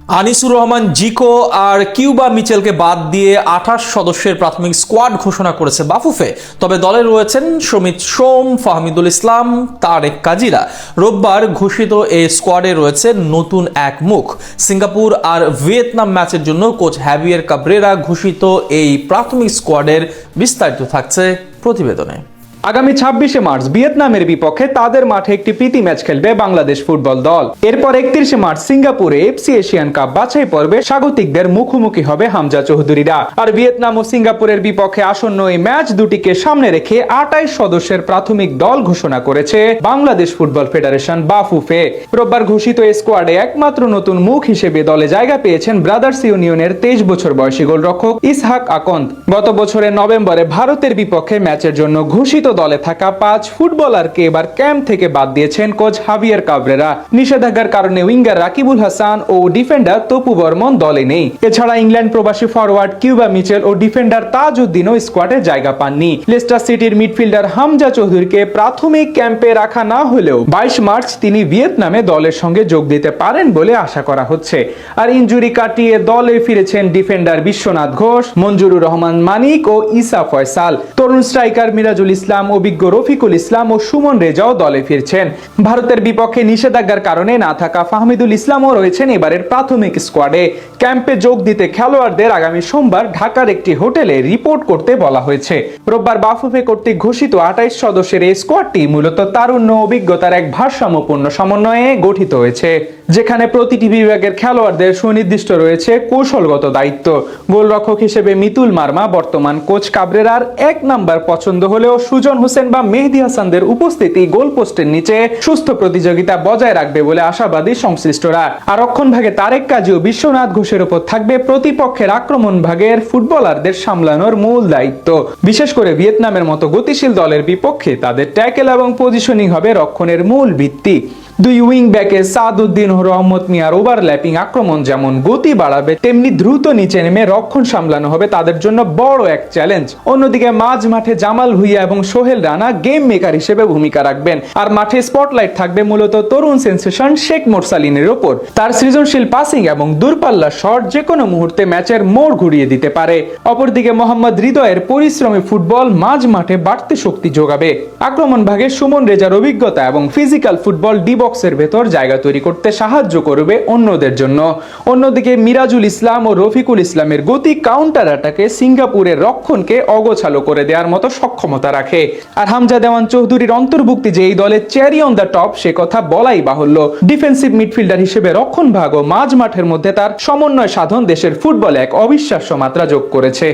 আনিসুর রহমান জিকো আর Cuba মিচেলকে বাদ দিয়ে 28 সদস্যের প্রাথমিক স্কোয়াড ঘোষণা করেছে বাফুফে। তবে দলে রয়েছেন সমিত সোম, ফাহমিদুল ইসলাম, তারেক কাজিরা। রোববার ঘোষিত এই স্কোয়াডে রয়েছে নতুন এক মুখ। সিঙ্গাপুর আর ভিয়েতনাম ম্যাচের জন্য কোচ হ্যাভিয়ের কাব্রেরা ঘোষিত এই প্রাথমিক স্কোয়াডের বিস্তারিত থাকছে প্রতিবেদনে। আগামী 26শে মার্চ ভিয়েতনামের বিপক্ষে তাদের মাঠে একটি প্রীতি ম্যাচ খেলবে বাংলাদেশ ফুটবল দল। এরপর 31শে মার্চ সিঙ্গাপুরে এফসি এশিয়ান কাপ বাছাই পর্বে স্বাগতিকদের মুখোমুখি হবে হামজা চৌধুরীরা। আর ভিয়েতনাম ও সিঙ্গাপুরের বিপক্ষে আসন্ন এই ম্যাচ দুটিকে সামনে রেখে 28 সদস্যের প্রাথমিক দল ঘোষণা করেছে বাংলাদেশ ফুটবল ফেডারেশন বাফুফে। রোববার ঘোষিত এই স্কোয়াডে একমাত্র নতুন মুখ হিসেবে দলে জায়গা পেয়েছেন ব্রাদার্স ইউনিয়নের 23 বছর বয়সী গোলরক্ষক ইসহাক আকন্দ। গত বছরের নভেম্বরে ভারতের বিপক্ষে ম্যাচের জন্য ঘোষিত দলে থাকা 5 ফুটবলারকে এবার ক্যাম্প থেকে বাদ দিয়েছেন কোচ হাভিয়ের কাব্রেরা। নিষেধাজ্ঞার কারণে উইঙ্গার রাকিবুল হাসান ও ডিফেন্ডার তপু বর্মন দলে নেই। এছাড়া ইংল্যান্ড প্রবাসী ফরওয়ার্ড কিউবা মিচেল ও ডিফেন্ডার তাজউদ্দিনও স্কোয়াডে জায়গা পাননি। লেস্টার সিটির মিডফিল্ডার হামজা চৌধুরীকে প্রাথমিক ক্যাম্পে রাখা না হলেও 22 মার্চ তিনি ভিয়েতনামে দলের সঙ্গে যোগ দিতে পারেন বলে আশা করা হচ্ছে। আর ইনজুরি কাটিয়ে দলে ফিরেছেন ডিফেন্ডার বিশ্বনাথ ঘোষ, মঞ্জুরুর রহমান মানিক ও ইসা ফয়সাল। তরুণ স্ট্রাইকার মিরাজুল ইসলাম, অভিজ্ঞ রফিকুল ইসলাম ও সুমন রেজাও দলে ফিরছেন। ভারতের বিপক্ষে নিষেধাজ্ঞার কারণে না থাকা ফাহমিদুল ইসলামও রয়েছেন এবারের প্রাথমিক স্কোয়াডে। ক্যাম্পে যোগ দিতে খেলোয়াড়দের আগামী সোমবার ঢাকার একটি হোটেলে রিপোর্ট করতে বলা হয়েছে। রোববার বাফুফে কর্তৃক ঘোষিত 28 সদস্যের এই স্কোয়াডটি মূলত তারুণ্য অভিজ্ঞতার এক ভারসাম্যপূর্ণ সমন্বয়ে গঠিত হয়েছে, যেখানে প্রতিটি বিভাগের খেলোয়াড়দের সুনির্দিষ্ট রয়েছে কৌশলগত দায়িত্ব। গোলরক্ষক হিসেবে মিতুল মার্মা বর্তমান কোচ কাবরেরার 1 নাম্বার পছন্দ হলেও সুজন হোসেন বা মেহেদী হাসানদের উপস্থিতি গোলপোস্টের নিচে সুস্থ প্রতিযোগিতা বজায় রাখবে বলে আশাবাদী সংশ্লিষ্টরা। আর রক্ষণ ভাগে তারেক কাজী ও বিশ্বনাথ ঘোষের উপর থাকবে প্রতিপক্ষের আক্রমণ ভাগের ফুটবলারদের সামলানোর মূল দায়িত্ব। বিশেষ করে ভিয়েতনামের মতো গতিশীল দলের বিপক্ষে তাদের ট্যাকেল এবং পজিশনিং হবে রক্ষণের মূল ভিত্তি। দুই উইং ব্যাকে সাদউদ্দিন ও রহমত মিয়ার ওভারল্যাপিং আক্রমণ যেমন গতি বাড়াবে, তেমনি দ্রুত নিচে নেমে রক্ষণ সামলানো হবে তাদের জন্য বড় এক চ্যালেঞ্জ। অন্যদিকে মাঝ মাঠে জামাল ভুইয়া এবং সোহেল রানা গেম মেকার হিসেবে ভূমিকা রাখবেন। আর মাঠে স্পটলাইট থাকবে মূলত তরুণ সেন্সেশন শেখ মোরসালিনের ওপর। তার সৃজনশীল পাসিং এবং দূরপাল্লা শট যে কোনো মুহূর্তে ম্যাচের মোড় ঘুরিয়ে দিতে পারে। অপরদিকে মোহাম্মদ হৃদয়ের পরিশ্রমী ফুটবল মাঝ মাঠে বাড়তি শক্তি যোগাবে। আক্রমণ ভাগে সুমন রেজার অভিজ্ঞতা এবং ফিজিক্যাল ফুটবল বক্সের ভেতর জায়গা তৈরি করতে সাহায্য করবে অন্যদের জন্য। অন্যদিকে মিরাজুল ইসলাম ও রফিকুল ইসলামের গতি কাউন্টার অ্যাটাকে সিঙ্গাপুরের রক্ষণকে অগোছালো করে দেওয়ার মতো সক্ষমতা রাখে। আর হামজা দেওয়ান চৌধুরীর অন্তর্ভুক্তি যে এই দলের চেরি অন দ্য টপ সে কথা বলাই বাহুল্য। ডিফেন্সিভ মিডফিল্ডার হিসেবে রক্ষণ ভাগ ও মাঝ মাঠের মধ্যে তার সমন্বয় সাধন দেশের ফুটবলে এক অবিশ্বাস্য মাত্রা যোগ করেছে।